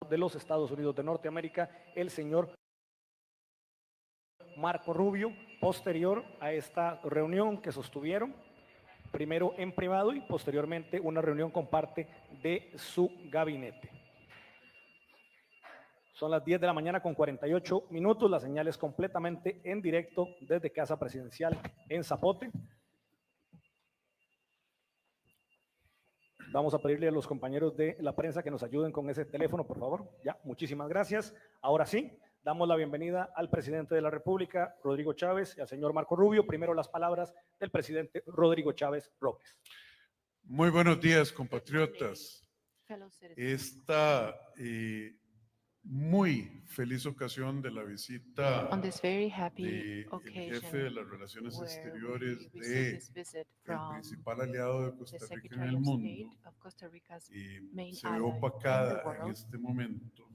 de los Estados Unidos de Norteamérica, el señor Marco Rubio, posterior a esta reunión que sostuvieron, primero en privado y posteriormente una reunión con parte de su gabinete. Son las 10 de la mañana con 48 minutos, la señal es completamente en directo desde Casa Presidencial en Zapote. Vamos a pedirle a los compañeros de la prensa que nos ayuden con ese teléfono, por favor. Ya, muchísimas gracias. Ahora sí, damos la bienvenida al presidente de la República, Rodrigo Chaves, y al señor Marco Rubio. Primero las palabras del presidente Rodrigo Chaves López. Muy buenos días, compatriotas. Esta muy feliz ocasión de la visita On this very happy del jefe de las Relaciones where Exteriores we receive de this visit el from principal aliado de the Costa Rica en Secretary el of mundo, State of Costa Rica's main se ve ally in the opacada en world este momento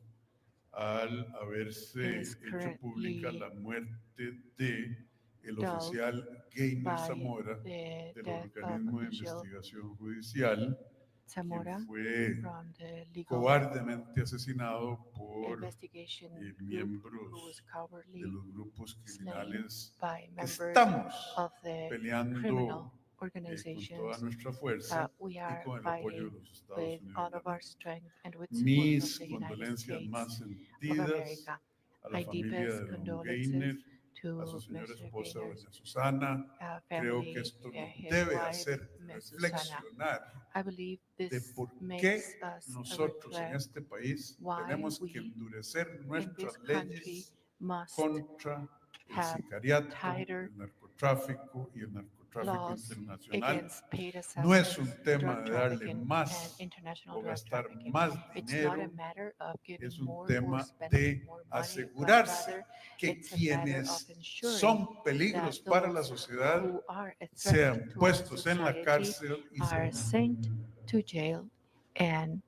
al haberse is hecho pública la currently muerte de el dulled oficial Gainer by Zamora the del death of organismo de official investigación judicial, quien Zamora fue from the legal cobardemente asesinado por investigation group who was miembros de cowardly los grupos slain criminales by que members estamos of the peleando criminal con toda organizations nuestra fuerza we y are con el apoyo de fighting los Estados with Unidos all de of our América. strength and with support from Mis the United condolencias States más of sentidas America. a la My familia deepest de don condolences Gainer, a su to señora Mr. esposa, Gainer's doña Susana. Creo que family, esto nos his debe wife, hacer Ms. Susana. reflexionar I believe de this por makes qué us nosotros en reflect este país why tenemos que we endurecer in nuestras this country leyes must contra el have sicariato, tighter el narcotráfico y el narcotráfico laws internacional. against paid No es assassins, un tema drug de darle trafficking, and más international o drug gastar trafficking. más It's not a dinero, matter of giving es un more or tema spending de more money, but asegurarse rather que it's a matter of quienes ensuring son peligros that para la those sociedad who are a threat sean to our puestos en la society cárcel y are se sent to jail and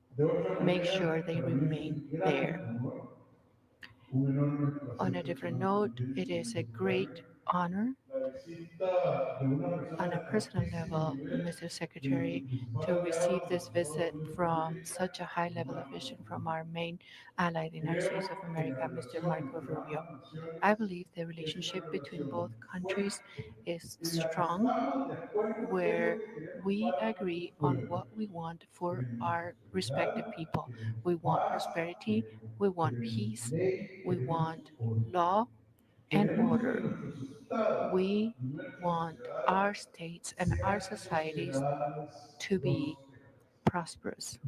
make sure they remain there. On a different note, it is a great honor on a personal level, Mr. Secretary, to receive this visit from such a high level official from our main ally, the United States of America, Mr. Marco Rubio. I believe the relationship between both countries is strong, where we agree on what we want for our respective people. We want prosperity, we want peace, we want law and order. We want our states and our societies to be prosperous,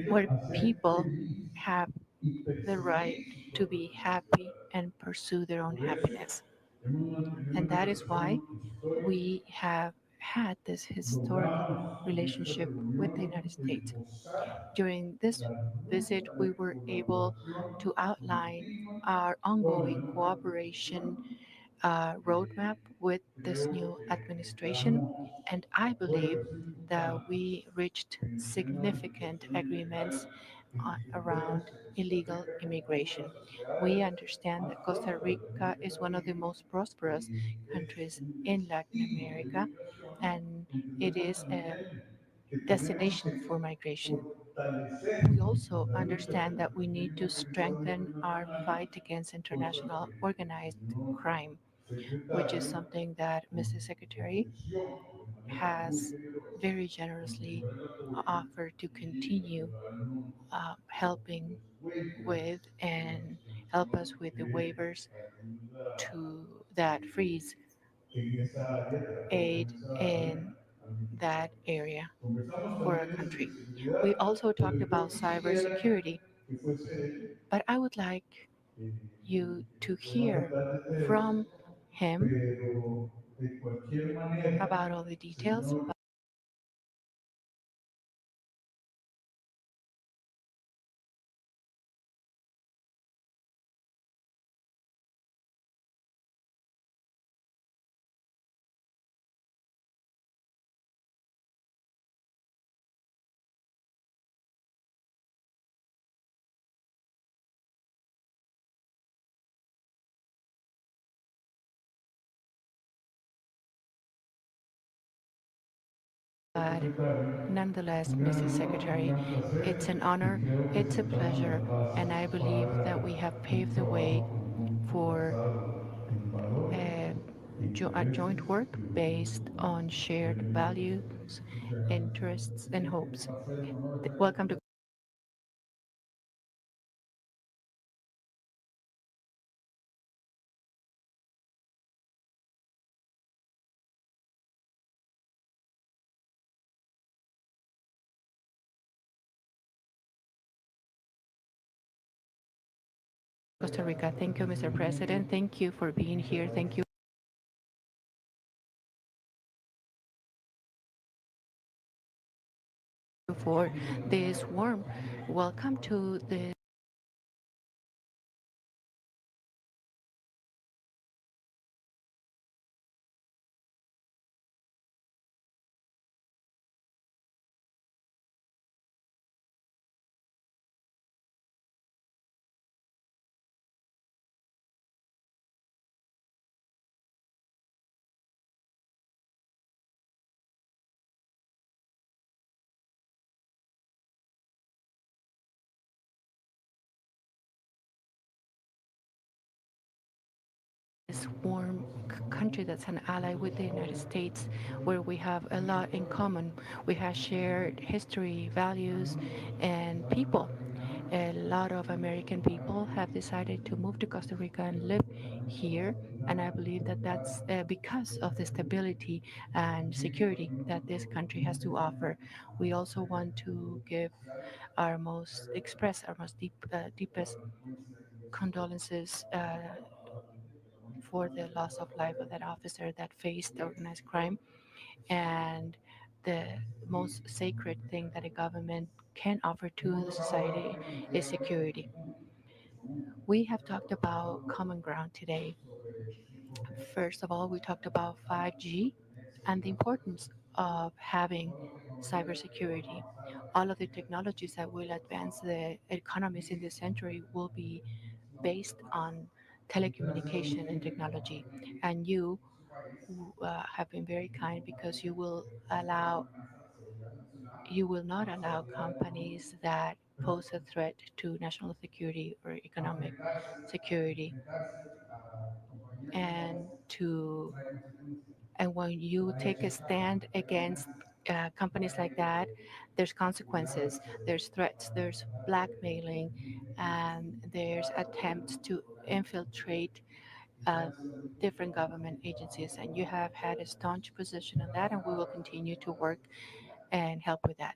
where people have the right to be happy and pursue their own happiness. And that is why we have had this historical relationship with the United States. During this visit, we were able to outline our ongoing cooperation roadmap with this new administration, and I believe that we reached significant agreements around illegal immigration. We understand that Costa Rica is one of the most prosperous countries in Latin America, and it is a destination for migration. We also understand that we need to strengthen our fight against international organized crime, which is something that Mr. Secretary has very generously offered to continue helping with and help us with the waivers to that freeze aid in that area for our country. We also talked about cybersecurity, but I would like you to hear from him about all the details. But nonetheless, Mrs. Secretary, it's an honor, it's a pleasure, and I believe that we have paved the way for uh, a joint work based on shared values, interests, and hopes. Welcome to Costa Rica. Thank you, Mr. President. Thank you for being here. Thank you for this warm welcome to the this warm country that's an ally with the United States, where we have a lot in common. We have shared history, values, and people. A lot of American people have decided to move to Costa Rica and live here, and I believe that that's because of the stability and security that this country has to offer. We also want to express our most deepest condolences for the loss of life of that officer that faced organized crime. And the most sacred thing that a government can offer to the society is security. We have talked about common ground today. First of all, we talked about 5G and the importance of having cybersecurity. All of the technologies that will advance the economies in this century will be based on telecommunication and technology. And you have been very kind because you will not allow companies that pose a threat to national security or economic security and to and when you take a stand against companies like that, there's consequences, there's threats, there's blackmailing, and there's attempts to infiltrate uh, different government agencies. And you have had a staunch position on that, and we will continue to work and help with that.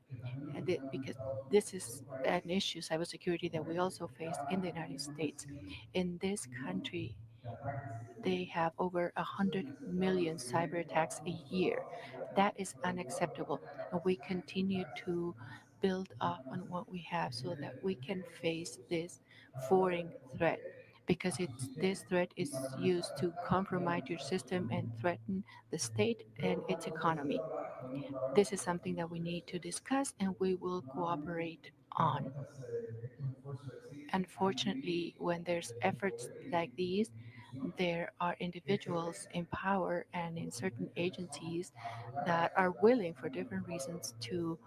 Because this is an issue, cybersecurity, that we also face in the United States. In this country, they have over 100 million cyber attacks a year. That is unacceptable. And we continue to build up on what we have so that we can face this foreign threat. Because this threat is used to compromise your system and threaten the state and its economy. This is something that we need to discuss and we will cooperate on. Unfortunately, when there's efforts like these, there are individuals in power and in certain agencies that are willing, for different reasons, to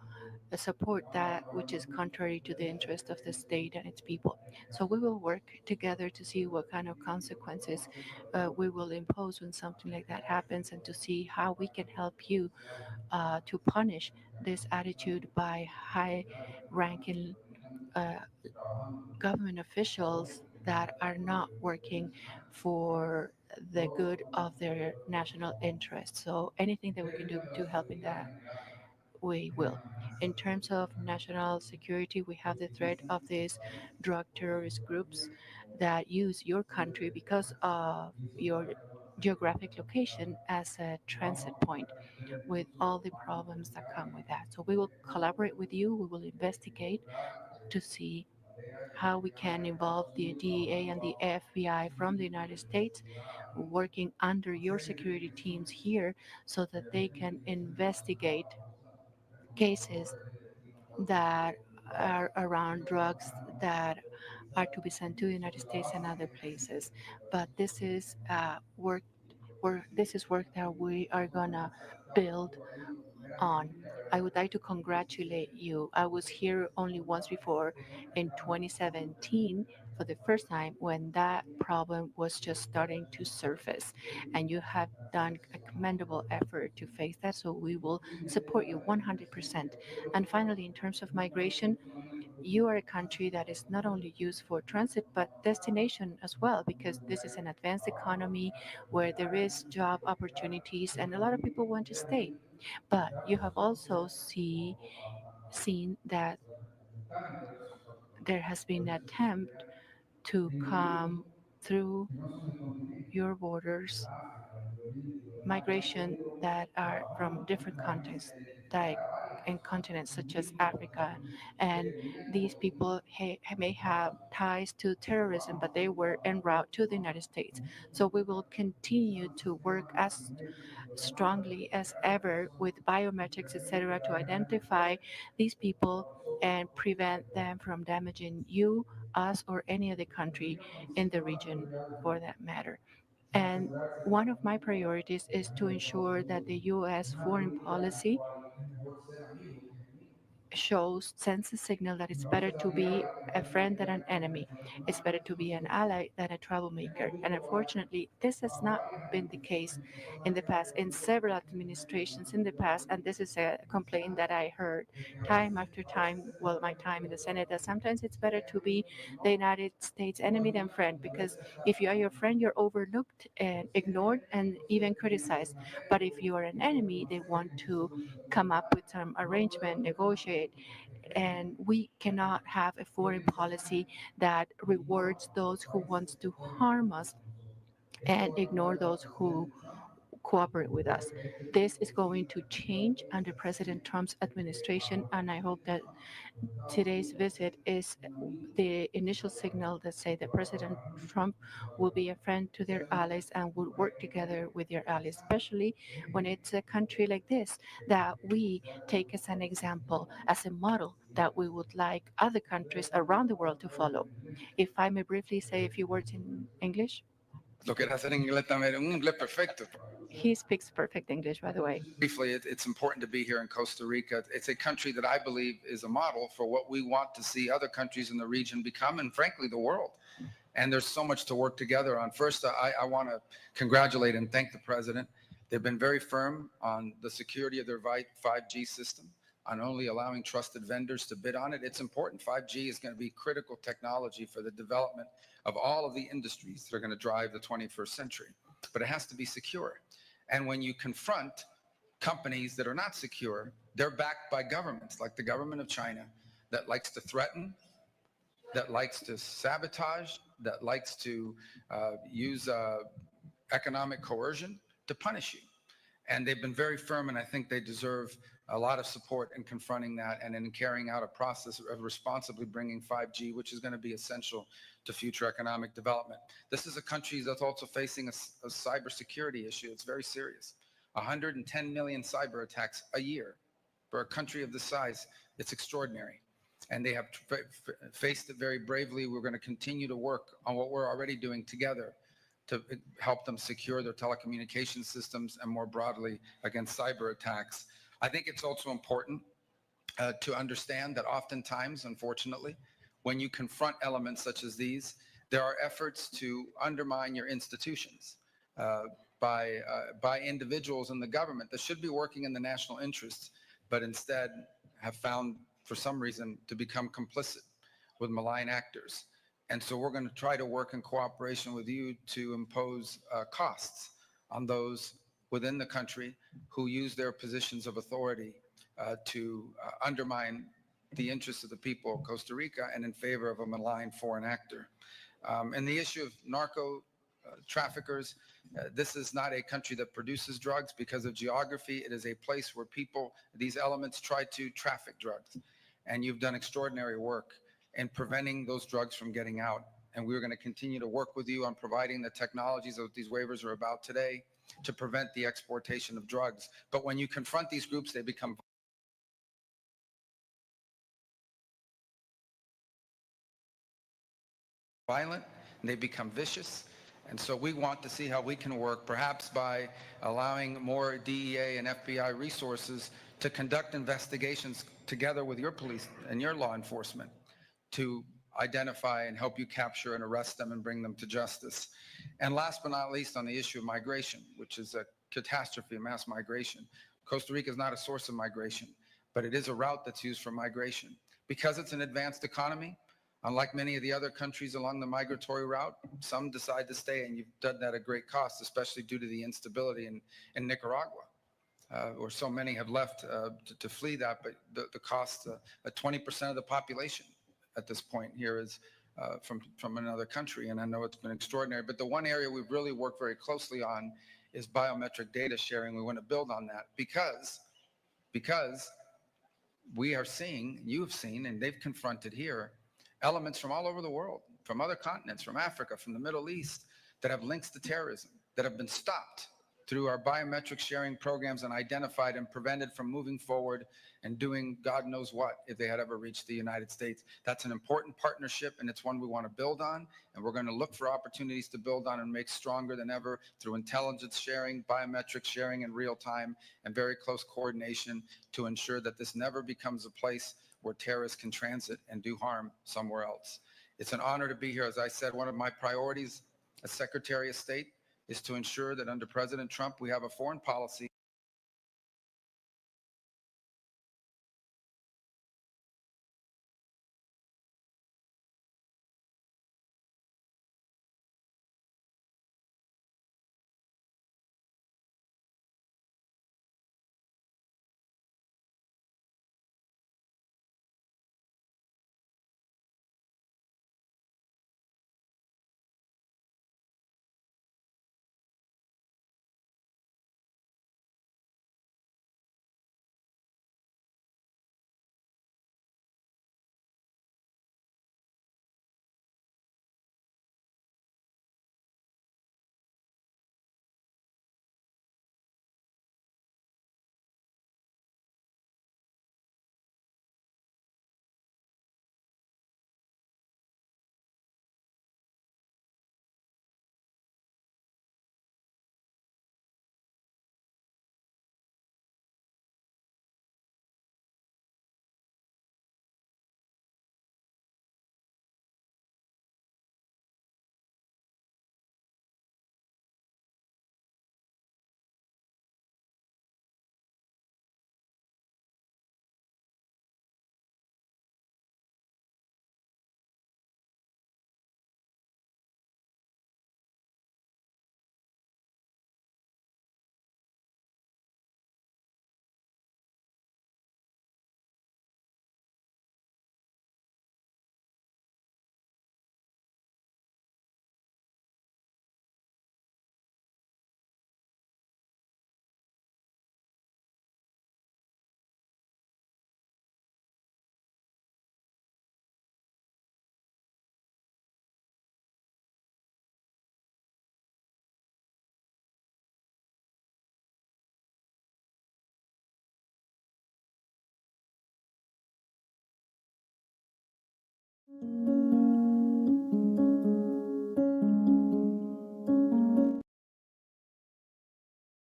support that which is contrary to the interest of the state and its people. So we will work together to see what kind of consequences we will impose when something like that happens, and to see how we can help you to punish this attitude by high ranking uh, government officials that are not working for the good of their national interests. So anything that we can do to help in that, we will. In terms of national security, we have the threat of these drug terrorist groups that use your country because of your geographic location as a transit point, with all the problems that come with that. So we will collaborate with you. We will investigate to see how we can involve the DEA and the FBI from the United States working under your security teams here so that they can investigate cases that are around drugs that are to be sent to the United States and other places. But this is work that we are gonna build on. I would like to congratulate you. I was here only once before in 2017 for the first time when that problem was just starting to surface. And you have done a commendable effort to face that, so we will support you 100%. And finally, in terms of migration, you are a country that is not only used for transit but destination as well, because this is an advanced economy where there is job opportunities and a lot of people want to stay. But you have also seen that there has been an attempt to come through your borders migration that are from different continents, like in continents such as Africa. And these people may have ties to terrorism, but they were en route to the United States. So we will continue to work as strongly as ever with biometrics, etc., to identify these people and prevent them from damaging you, us, or any other country in the region for that matter. And one of my priorities is to ensure that the U.S. foreign policy sends a signal that it's better to be a friend than an enemy. It's better to be an ally than a troublemaker. And unfortunately, this has not been the case in the past, in several administrations in the past. And this is a complaint that I heard time after time, well, my time in the Senate, that sometimes it's better to be the United States enemy than friend, because if you are your friend, you're overlooked and ignored and even criticized. But if you are an enemy, they want to come up with some arrangement, negotiate, and we cannot have a foreign policy that rewards those who wants to harm us and ignore those who cooperate with us. This is going to change under President Trump's administration, and I hope that today's visit is the initial signal that say that President Trump will be a friend to their allies and will work together with their allies, especially when it's a country like this that we take as an example, as a model that we would like other countries around the world to follow. If I may briefly say a few words in English. Lo quiere hacer en inglés también, un inglés perfecto. He speaks perfect English, by the way. Briefly, it's important to be here in Costa Rica. It's a country that I believe is a model for what we want to see other countries in the region become, and frankly, the world. And there's so much to work together on. First, I want to congratulate and thank the president. They've been very firm on the security of their 5G system, on only allowing trusted vendors to bid on it. It's important. 5G is going to be critical technology for the development of all of the industries that are going to drive the 21st century. But it has to be secure. And when you confront companies that are not secure, they're backed by governments like the government of China that likes to threaten, that likes to sabotage, that likes to use economic coercion to punish you. And they've been very firm, and I think they deserve a lot of support in confronting that and in carrying out a process of responsibly bringing 5G, which is going to be essential to future economic development. This is a country that's also facing a cybersecurity issue. It's very serious. 110 million cyber attacks a year. For a country of this size, it's extraordinary. And they have faced it very bravely. We're going to continue to work on what we're already doing together to help them secure their telecommunication systems and more broadly against cyber attacks. I think it's also important to understand that oftentimes, unfortunately, when you confront elements such as these, there are efforts to undermine your institutions by individuals in the government that should be working in the national interests, but instead have found, for some reason, to become complicit with malign actors. And so we're going to try to work in cooperation with you to impose costs on those within the country who use their positions of authority to undermine the interests of the people of Costa Rica and in favor of a malign foreign actor. And the issue of narco traffickers, this is not a country that produces drugs because of geography. It is a place where people, these elements try to traffic drugs. And you've done extraordinary work in preventing those drugs from getting out. And we're going to continue to work with you on providing the technologies that these waivers are about today to prevent the exportation of drugs. But when you confront these groups, they become violent, and they become vicious, And so we want to see how we can work, perhaps by allowing more DEA and FBI resources to conduct investigations together with your police and your law enforcement to identify and help you capture and arrest them and bring them to justice. And last but not least, on the issue of migration, which is a catastrophe, mass migration. Costa Rica is not a source of migration, but it is a route that's used for migration. Because it's an advanced economy, unlike many of the other countries along the migratory route, some decide to stay, and you've done that at great cost, especially due to the instability in Nicaragua, where so many have left to flee that, but the cost, 20% of the population at this point here is from another country, and I know it's been extraordinary. But the one area we've really worked very closely on is biometric data sharing. We want to build on that because we are seeing, you've seen, and they've confronted here, elements from all over the world, from other continents, from Africa, from the Middle East, that have links to terrorism, that have been stopped through our biometric sharing programs and identified and prevented from moving forward and doing God knows what if they had ever reached the United States. That's an important partnership, and it's one we want to build on, and we're going to look for opportunities to build on and make stronger than ever through intelligence sharing, biometric sharing in real time, and very close coordination to ensure that this never becomes a place where terrorists can transit and do harm somewhere else. It's an honor to be here. As I said, one of my priorities as Secretary of State is to ensure that under President Trump, we have a foreign policy